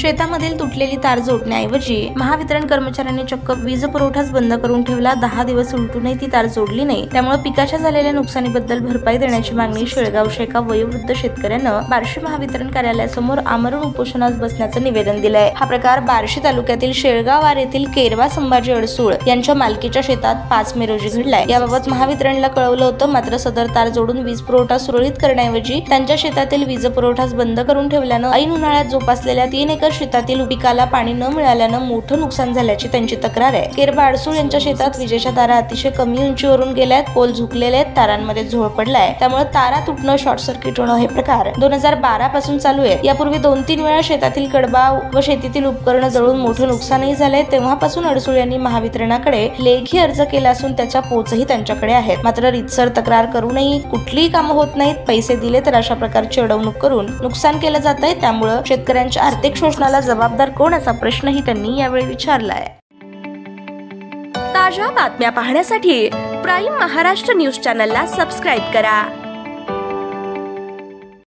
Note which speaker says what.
Speaker 1: शेतामधील तुटलेली तार जोडण्याऐवजी महावितरण कर्मचाऱ्यांनी चक्क वीज पुरवठाच बंद करून ठेवला। 10 दिवस उलटूनही ती तार जोडली नाही। त्यामुळे पिकाच्या झालेल्या नुकसानीबद्दल भरपाई देण्याची मागणी शेळगावच्या एका वयोवृद्ध शेतकऱ्यानं बार्शी महावितरण कार्यालयासमोर आमरण उपोषणास बसण्याचं निवेदन दिलंय। हा प्रकार बार्शी तालुक्यातील शेळगाव येथील केरवा संभाजी अडसूळ यांच्या मालकीच्या शेतात 5 मे रोजी घडलाय। याबाबत महावितरणला कळवलं होतं, मात्र सदर तार जोडून वीज पुरवठा सुरळीत करण्याऐवजी त्यांच्या शेतातील वीज पुरवठाच बंद करून ठेवल्यानं ऐन उन्हाळ्यात जोपासलेल्या 3 एकर शेतातील पिकाला पाणी न मिळाल्यानं मोठं नुकसान झाल्याची त्यांची तक्रार आहे। केरवा अडसूळ यांच्या शेतात विजेच्या तारा अतिशय कमी उंचीवरून गेल्यात, पोल झुकलेले आहेत, तारांमध्ये झोळ पडलाय, त्यामुळे तारा तुटणं, शॉर्ट सर्किट होणं हे प्रकार 2012 पासून चालू आहे। यापूर्वी 2-3 वेळा शेतातील कडबा व शेतीतील उपकरणं जळून मोठं नुकसानही झालंय। तेव्हापासून अडसूळ यांनी महावितरणाकडे लेखी अर्ज केला असून त्याच्या पोचही त्यांच्याकडे आहेत, मात्र रीतसर तक्रार करूनही कुठलीही कामं होत नाहीत। पैसे दिले तर अशा प्रकारची अडवणूक करून नुकसान केलं जात आहे। त्यामुळे शेतकऱ्यांच्या आर्थिक शोषणाला जबाबदार कोण असा प्रश्नही त्यांनी यावेळी विचारलाय।
Speaker 2: ताज्या बातम्या पाहण्यासाठी प्राईम महाराष्ट्र न्यूज चॅनलला सबस्क्राईब करा।